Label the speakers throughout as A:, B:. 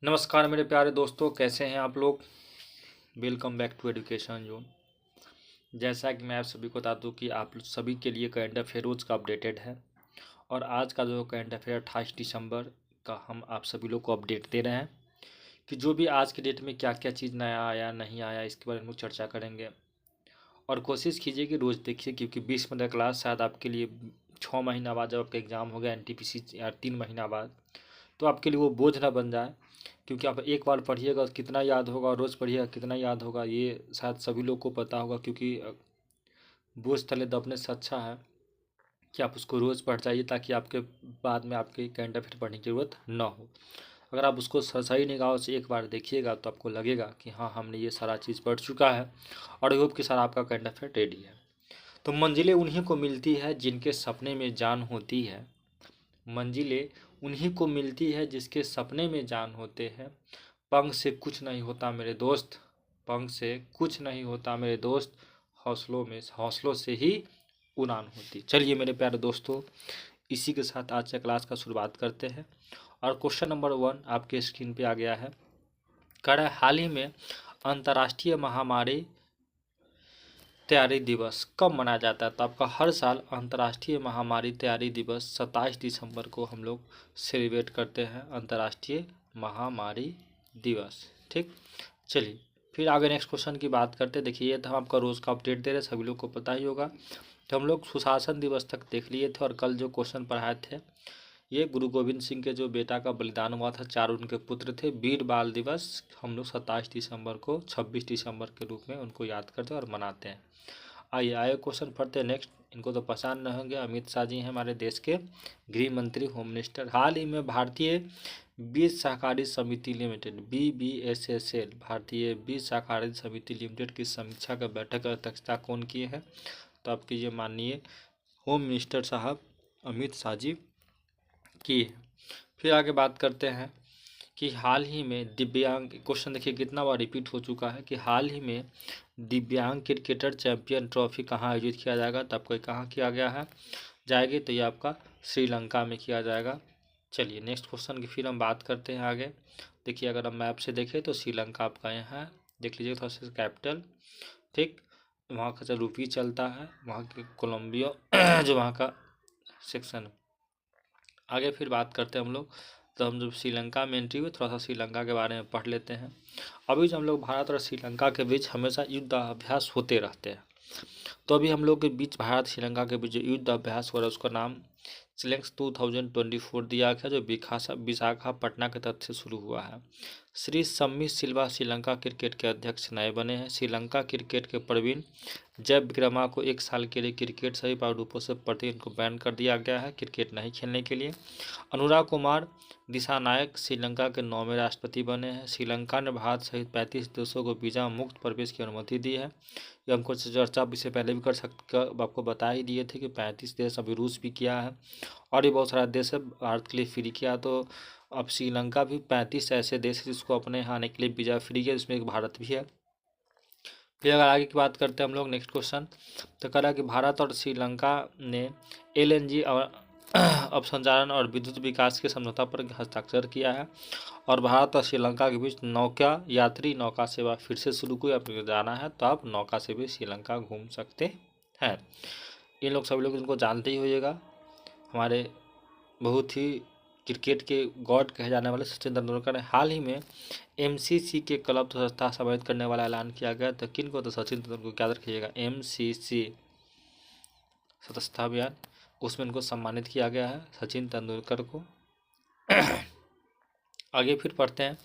A: नमस्कार मेरे प्यारे दोस्तों, कैसे हैं आप लोग। Welcome back to education zone. जैसा कि मैं आप सभी को बता दूं कि आप सभी के लिए करंट अफेयर रोज का अपडेटेड है। और आज का जो करंट अफेयर 28 दिसंबर का हम आप सभी लोग को अपडेट दे रहे हैं कि जो भी आज के डेट में क्या क्या चीज़ नया आया नहीं आया इसके बारे में हम लोग चर्चा करेंगे। और कोशिश कीजिए कि रोज़ देखिए, क्योंकि 20 मिनट क्लास शायद आपके लिए 6 महीना बाद जब आपका एग्ज़ाम हो गया NTPC या 3 महीना बाद, तो आपके लिए वो बोझ ना बन जाए। क्योंकि आप एक बार पढ़िएगा कितना याद होगा और रोज़ पढ़िएगा कितना याद होगा, ये शायद सभी लोग को पता होगा। क्योंकि बोझ तले दबने से अच्छा है कि आप उसको रोज़ पढ़ जाइए, ताकि आपके बाद में आपके करंट अफेयर पढ़ने की ज़रूरत ना हो। अगर आप उसको सही निगाहों से एक बार देखिएगा तो आपको लगेगा कि हाँ, हमने ये सारा चीज़ पढ़ चुका है और आई होप कि सारा आपका करंट अफेयर रेडी है। तो मंजिलें उन्हीं को मिलती है जिनके सपने में जान होती है। मंजिलें उन्हीं को मिलती है जिसके सपने में जान होते हैं। पंख से कुछ नहीं होता मेरे दोस्त, पंख से कुछ नहीं होता मेरे दोस्त, हौसलों से ही उड़ान होती। चलिए मेरे प्यारे दोस्तों, इसी के साथ आज के क्लास का शुरुआत करते हैं। और क्वेश्चन नंबर 1 आपके स्क्रीन पे आ गया है। कह रहा है, हाल ही में अंतर्राष्ट्रीय महामारी तैयारी दिवस कब मनाया जाता है। तो आपका हर साल अंतर्राष्ट्रीय महामारी तैयारी दिवस 27 दिसंबर को हम लोग सेलिब्रेट करते हैं, अंतर्राष्ट्रीय महामारी दिवस। ठीक, चलिए फिर आगे नेक्स्ट क्वेश्चन की बात करते हैं। देखिए, ये तो हम आपका रोज़ का अपडेट दे रहे हैं, सभी लोग को पता ही होगा। तो हम लोग सुशासन दिवस तक देख लिए थे और कल जो क्वेश्चन पढ़ाए थे ये गुरु गोविंद सिंह के जो बेटा का बलिदान हुआ था, 4 उनके पुत्र थे। वीर बाल दिवस हम लोग 27 दिसंबर को 26 दिसंबर के रूप में उनको याद करते हैं और मनाते हैं। आइए क्वेश्चन पढ़ते हैं नेक्स्ट। इनको तो पहचान न होंगे, अमित शाह जी हैं हमारे देश के गृह मंत्री, होम मिनिस्टर। हाल ही में भारतीय बीज सहकारी समिति लिमिटेड BBSSL भारतीय बीज सहकारी समिति लिमिटेड की समीक्षा का बैठक की अध्यक्षता कौन किए हैं। तो आपके ये माननीय होम मिनिस्टर साहब अमित शाह जी की है। फिर आगे बात करते हैं कि हाल ही में दिव्यांग, क्वेश्चन देखिए कितना बार रिपीट हो चुका है कि हाल ही में दिव्यांग क्रिकेटर चैंपियन ट्रॉफी कहाँ आयोजित किया जाएगा। तो आपको कहाँ किया गया है जाएगी, तो ये आपका श्रीलंका में किया जाएगा। चलिए नेक्स्ट क्वेश्चन की फिर हम बात करते हैं आगे। देखिए, अगर हम मैप से देखें तो श्रीलंका आपका यहाँ है, देख लीजिए थोड़ा सा कैपिटल। ठीक, वहाँ का जो रुपी चलता है, वहाँ के कोलंबियो जो वहाँ का सेक्शन। आगे फिर बात करते हैं हम लोग। तो हम जब श्रीलंका में एंट्री हुई, थोड़ा सा श्रीलंका के बारे में पढ़ लेते हैं। अभी जो हम लोग भारत और श्रीलंका के बीच हमेशा युद्ध अभ्यास होते रहते हैं। तो अभी हम लोग के बीच भारत श्रीलंका के बीच जो युद्ध अभ्यास हो रहा है उसका नाम सिलेक्स 2024 दिया गया, जो विशाखापट्टनम के तट से शुरू हुआ है। श्री सम्मी सिल्वा श्रीलंका क्रिकेट के अध्यक्ष नए बने हैं। श्रीलंका क्रिकेट के प्रवीण जयविक्रमा को 1 साल के लिए क्रिकेट सभी प्रारूपों से प्रतिदिन को बैन कर दिया गया है, क्रिकेट नहीं खेलने के लिए। अनुराग कुमार दिसानायक श्रीलंका के 9वें राष्ट्रपति बने हैं। श्रीलंका ने भारत सहित 35 देशों को वीज़ा मुक्त प्रवेश की अनुमति दी है। ये हमको चर्चा इससे पहले भी आपको बता ही दिए थे कि 35 देश, अभी रूस भी किया है और भी बहुत सारा देश है भारत के लिए फ्री किया। तो अब श्रीलंका भी 35 ऐसे देश है जिसको अपने यहाँ आने के लिए वीज़ा फ्री है, जिसमें एक भारत भी है। फिर अगर आगे की बात करते हैं हम लोग नेक्स्ट क्वेश्चन, तो कह रहा है कि भारत और श्रीलंका ने LNG और अवसंचालन और विद्युत विकास के समझौता पर हस्ताक्षर किया है। और भारत और श्रीलंका के बीच यात्री नौका सेवा फिर से शुरू हुई। आपको जाना है तो आप नौका से भी श्रीलंका घूम सकते हैं। इन लोग सभी लोग इनको जानते ही होइएगा, हमारे बहुत ही क्रिकेट के गॉड कहे जाने वाले सचिन तेंदुलकर ने हाल ही में MCC के क्लब संस्था समाहित करने वाला ऐलान किया गया। तो किन को, तो सचिन तेंदुलकर को याद रखिएगा, MCC सदस्यता अभियान, उसमें इनको सम्मानित किया गया है सचिन तेंदुलकर को। आगे फिर पढ़ते हैं।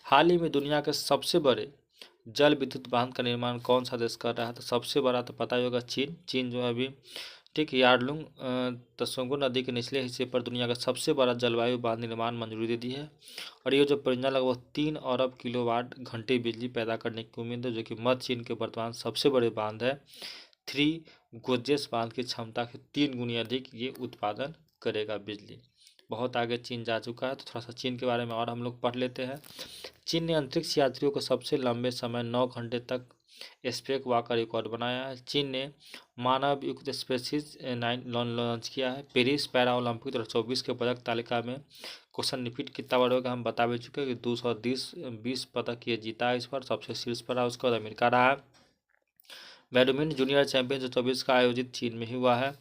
A: हाल ही में दुनिया के सबसे बड़े जल विद्युत बांध का निर्माण कौन सा देश कर रहा है। तो सबसे बड़ा तो पता ही होगा चीन जो है अभी। ठीक, यार्लुंग त्सोंगो नदी के निचले हिस्से पर दुनिया का सबसे बड़ा जलवायु बांध निर्माण मंजूरी दे दी है। और ये जो परियोजना लगभग 3 अरब किलोवाट घंटे बिजली पैदा करने की उम्मीद है, जो कि मध्य चीन के वर्तमान सबसे बड़े बांध है। 3 गोजेस बांध की क्षमता के 3 गुनी अधिक ये उत्पादन करेगा बिजली। बहुत आगे चीन जा चुका है। तो थोड़ा सा चीन के बारे में और हम लोग पढ़ लेते हैं। चीन ने अंतरिक्ष यात्रियों को सबसे लंबे समय 9 घंटे तक स्पेस वॉक का रिकॉर्ड बनाया है। चीन ने मानव युक्त स्पेसिस 9 लॉन्च किया है। पेरिस पैरा ओलंपिक 2024 के पदक तालिका में क्वेश्चन रिपीट कितना बार होगा हम बता भी चुके हैं कि 220 पदक ये जीता है, इस पर सबसे शीर्ष पर रहा। उसके बाद अमेरिका रहा है। बैडमिंटन जूनियर चैंपियन 2024 का आयोजित चीन में ही हुआ है।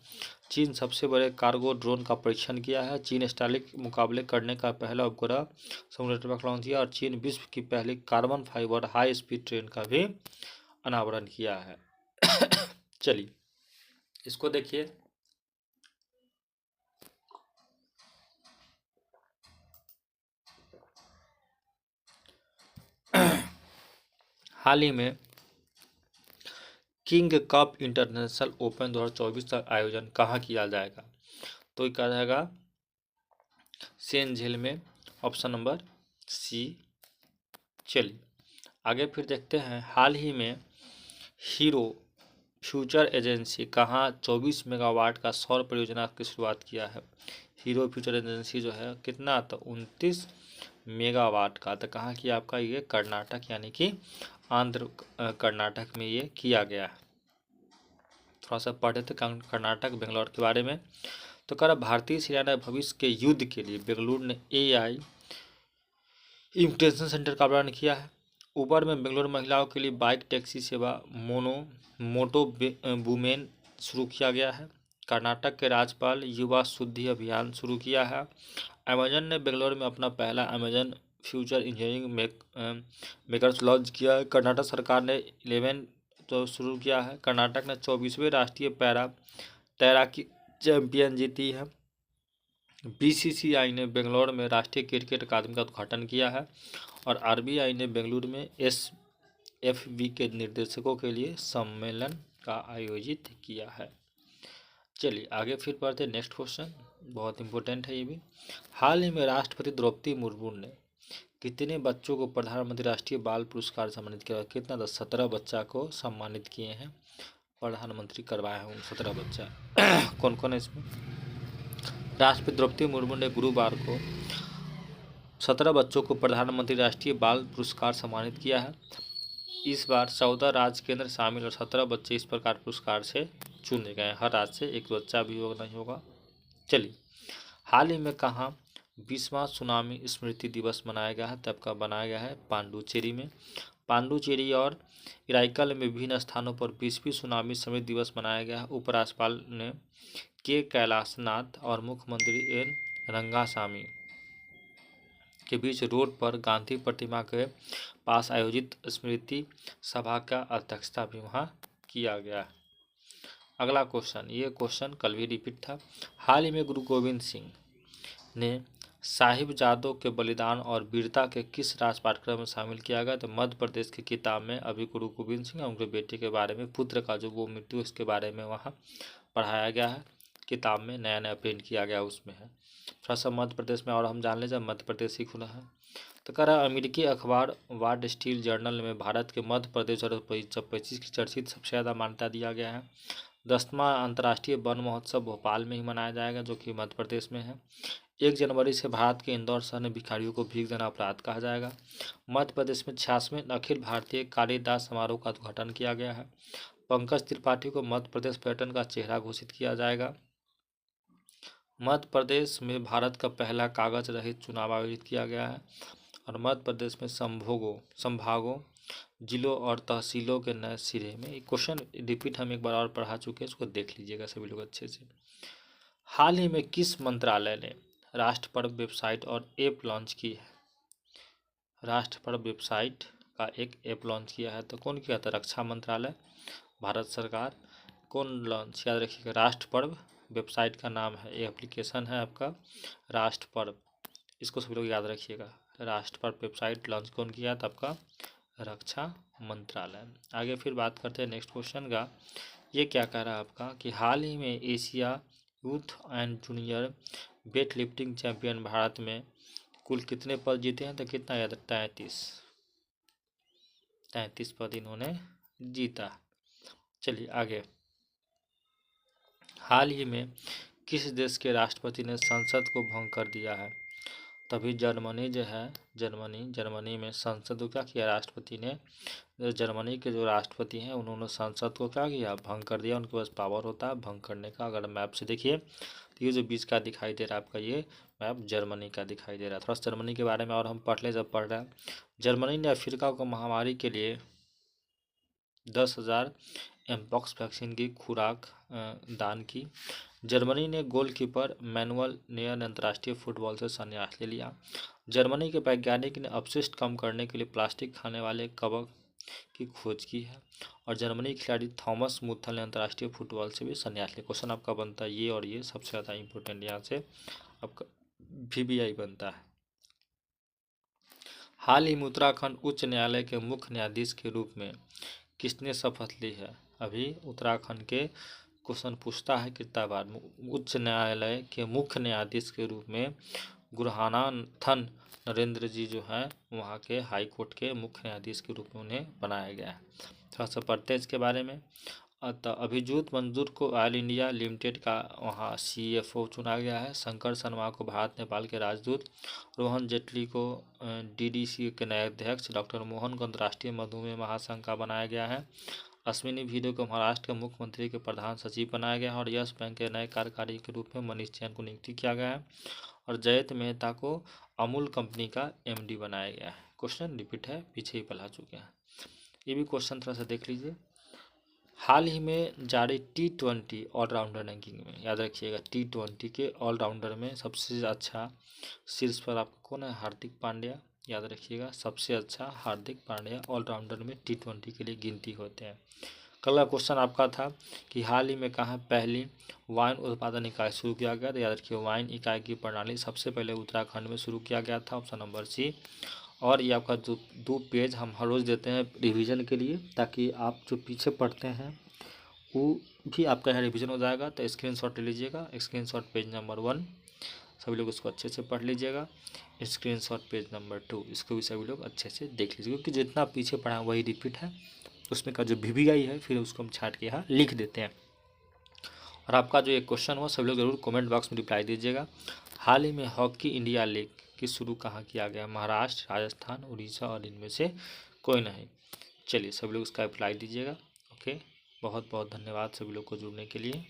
A: चीन सबसे बड़े कार्गो ड्रोन का परीक्षण किया है। चीन स्टारलिंक मुकाबले करने का पहला उपग्रह समुद्र पर लॉन्च किया। और चीन विश्व की पहली carbon fibre high speed train का भी अनावरण किया है। चलिए इसको देखिए। हाल ही में किंग कप इंटरनेशनल ओपन 2024 का आयोजन कहाँ किया जाएगा? तो ये क्या जाएगा? सेनझेल में, ऑप्शन नंबर सी। चलिए आगे फिर देखते हैं। हाल ही में हीरो फ्यूचर एजेंसी कहाँ 24 मेगावाट का सौर परियोजना की शुरुआत किया है? हीरो फ्यूचर एजेंसी जो है कितना? तो 29 मेगावाट का। तो कहाँ किया आपका? ये कर्नाटक यानी कि आंध्र कर्नाटक में ये किया गया है। थोड़ा सा पढ़े थे कर्नाटक बेंगलोर के बारे में। तो कह रहा भारतीय सेना भविष्य के युद्ध के लिए बेंगलुरु ने AI इंक्यूबेशन सेंटर का प्रारंभ किया है। उबर में बेंगलुरु महिलाओं के लिए बाइक टैक्सी सेवा मोटो वुमेन शुरू किया गया है। कर्नाटक के राज्यपाल युवा शुद्धि अभियान शुरू किया है। अमेजन ने बेंगलुरु में अपना पहला Amazon future engineering makers launch किया है। कर्नाटक सरकार ने 11 तो शुरू किया है। कर्नाटक ने 24वें राष्ट्रीय पैरा तैराकी चैंपियन जीती है। BCCI ने बेंगलुरु में राष्ट्रीय क्रिकेट अकादमी का उद्घाटन किया है। और RBI ने बेंगलुरु में SFB के निर्देशकों के लिए सम्मेलन का आयोजित किया है। चलिए आगे फिर पढ़ते हैं नेक्स्ट क्वेश्चन, बहुत इंपॉर्टेंट है ये भी। हाल ही में राष्ट्रपति द्रौपदी मुर्मू ने कितने बच्चों को प्रधानमंत्री राष्ट्रीय बाल पुरस्कार सम्मानित किया? कितना? 17 बच्चा को सम्मानित किए हैं, प्रधानमंत्री करवाए हैं उन 17 बच्चा। कौन कौन है इसमें? राष्ट्रपति द्रौपदी मुर्मू ने गुरुवार को 17 बच्चों को प्रधानमंत्री राष्ट्रीय बाल पुरस्कार सम्मानित किया है। इस बार 14 राज्य केंद्र शामिल और 17 बच्चे इस प्रकार पुरस्कार से चुने गए। हर राज्य से एक बच्चा भी होगा नहीं होगा। चलिए हाल ही में कहाँ 20वां सुनामी स्मृति दिवस मनाया गया है? तब का बनाया गया है पांडुचेरी में। पांडुचेरी और इराइकल में विभिन्न स्थानों पर 20वीं सुनामी स्मृति दिवस मनाया गया है। उपराज्यपाल ने के कैलाशनाथ और मुख्यमंत्री एन रंगासामी के बीच रोड पर गांधी प्रतिमा के पास आयोजित स्मृति सभा का अध्यक्षता भी वहाँ किया गया। अगला क्वेश्चन, ये क्वेश्चन कल भी रिपीट था। हाल ही में गुरु गोविंद सिंह ने साहिबजादों के बलिदान और वीरता के किस राज पाठ्यक्रम में शामिल किया गया? तो मध्य प्रदेश की किताब में अभी गुरु गोविंद सिंह और उनके बेटे के बारे में, पुत्र का जो वो मृत्यु, इसके बारे में वहाँ पढ़ाया गया है। किताब में नया नया प्रिंट किया गया उसमें है। थोड़ा सा मध्य प्रदेश में और हम जान लें, जब मध्य प्रदेश ही खुला है। तो कह रहा अमेरिकी अखबार वार्ड स्टील जर्नल में भारत के मध्य प्रदेश 2025 की चर्चित सबसे ज़्यादा मान्यता दिया गया है। 10वां अंतर्राष्ट्रीय वन महोत्सव भोपाल में ही मनाया जाएगा, जो कि मध्य प्रदेश में है। 1 जनवरी से भारत के इंदौर शहर में भिखारियों को भीख देना अपराध कहा जाएगा। मध्य प्रदेश में 66वें अखिल भारतीय कालिदास समारोह का उद्घाटन किया गया है। पंकज त्रिपाठी को मध्य प्रदेश पर्यटन का चेहरा घोषित किया जाएगा। मध्य प्रदेश में भारत का पहला कागज रहित चुनाव आयोजित किया गया है। और मध्य प्रदेश में संभागों, जिलों और तहसीलों के नए सिरे में, क्वेश्चन रिपीट हम एक बार और पढ़ा चुके हैं, इसको देख लीजिएगा सभी लोग अच्छे से। हाल ही में किस मंत्रालय ने राष्ट्र पर्व वेबसाइट और ऐप लॉन्च की है? राष्ट्र पर्व वेबसाइट का एक ऐप लॉन्च किया है, तो कौन किया था? रक्षा मंत्रालय, भारत सरकार। कौन लॉन्च? याद रखिएगा, राष्ट्र पर्व वेबसाइट का नाम है, ये एप्लीकेशन है आपका राष्ट्र पर्व, इसको सभी लोग याद रखिएगा। राष्ट्र पर्व वेबसाइट लॉन्च कौन किया था? आपका रक्षा मंत्रालय। आगे फिर बात करते हैं नेक्स्ट क्वेश्चन का। ये क्या कह रहा है आपका कि हाल ही में Asia youth and junior weight lifting champion Bharat में कुल कितने पद जीते हैं? तो कितना याद? 33 पद इन्होंने जीता। चलिए आगे। हाल ही में किस देश के राष्ट्रपति ने संसद को भंग कर दिया है? तभी जर्मनी जो है, जर्मनी में संसद को क्या किया? राष्ट्रपति ने, जर्मनी के जो राष्ट्रपति हैं उन्होंने संसद को क्या किया? भंग कर दिया। उनके पास पावर होता है भंग करने का। अगर मैप से देखिए तो ये जो बीच का दिखाई दे रहा है आपका, ये मैप जर्मनी का दिखाई दे रहा है। थोड़ा सा जर्मनी के बारे में और हम जब पढ़ रहे हैं, जर्मनी ने अफ्रीका को महामारी के लिए 10,000 एमपॉक्स वैक्सीन की खुराक दान की। जर्मनी ने गोलकीपर मैनुअल नोयर अंतर्राष्ट्रीय फुटबॉल से संन्यास ले लिया। जर्मनी के वैज्ञानिक ने अपशिष्ट कम करने के लिए प्लास्टिक खाने वाले कवक की खोज की है। और जर्मनी के खिलाड़ी थॉमस मुथल ने अंतर्राष्ट्रीय फुटबॉल से भी संन्यास लिया। क्वेश्चन आपका बनता है ये, और ये सबसे ज़्यादा इंपॉर्टेंट यहाँ से आपका VBI बनता है। हाल ही में उत्तराखंड उच्च न्यायालय के मुख्य न्यायाधीश के रूप में किसने शपथ ली है? अभी उत्तराखंड के क्वेश्चन पूछता है कितना बार। उच्च न्यायालय के मुख्य न्यायाधीश के रूप में गुरहानाथन नरेंद्र जी जो हैं वहाँ के हाई कोर्ट के मुख्य न्यायाधीश के रूप में उन्हें बनाया गया है। थोड़ा सा पढ़ते हैं इसके बारे में। अतः अभिजीत मंजूर को ऑयल इंडिया लिमिटेड का वहाँ CFO चुना गया है। शंकर शर्मा को भारत नेपाल के राजदूत, रोहन जेटली को DDC के नए अध्यक्ष, डॉक्टर मोहन को अंतर्राष्ट्रीय मधुमेह महासंघ का बनाया गया है। अश्विनी भिदे को महाराष्ट्र के मुख्यमंत्री के प्रधान सचिव बनाया गया है। और यस बैंक के नए कार्यकारी के रूप में मनीष जैन को नियुक्ति किया गया है। और जयंत मेहता को अमूल कंपनी का MD बनाया गया है। क्वेश्चन रिपीट है, पीछे ही पढ़ा चुके हैं। ये भी क्वेश्चन थोड़ा सा देख लीजिए। हाल ही में जारी T20 ऑलराउंडर रैंकिंग में याद रखिएगा, T20 के ऑलराउंडर में सबसे अच्छा शीर्ष पर आपको कौन है? हार्दिक पांड्या। याद रखिएगा, सबसे अच्छा हार्दिक पांड्या ऑलराउंडर में T20 के लिए गिनती होते हैं। कल का क्वेश्चन आपका था कि हाल ही में कहाँ पहली वाइन उत्पादन इकाई शुरू किया गया? तो याद रखिए, वाइन इकाई की प्रणाली सबसे पहले उत्तराखंड में शुरू किया गया था, ऑप्शन नंबर C। और ये आपका जो 2 पेज हम हर रोज़ देते हैं रिवीजन के लिए, ताकि आप जो पीछे पढ़ते हैं वो भी आपका यहाँ रिवीजन हो जाएगा। तो स्क्रीनशॉट ले लीजिएगा, स्क्रीनशॉट पेज नंबर 1 सभी लोग इसको अच्छे से पढ़ लीजिएगा। स्क्रीनशॉट पेज नंबर 2 इसको भी सभी लोग अच्छे से देख लीजिए, क्योंकि जितना पीछे पढ़ा वही रिपीट है। उसमें का जो VBI है फिर उसको हम छाट के यहाँ लिख देते हैं। और आपका जो एक क्वेश्चन हो सभी लोग जरूर कमेंट बॉक्स में रिप्लाई दीजिएगा। हाल ही में हॉकी इंडिया लीग की शुरू कहाँ किया गया? महाराष्ट्र, राजस्थान, उड़ीसा और इनमें से कोई नहीं। चलिए सभी लोग इसका रिप्लाई दीजिएगा। ओके, बहुत बहुत धन्यवाद सभी लोग को जुड़ने के लिए।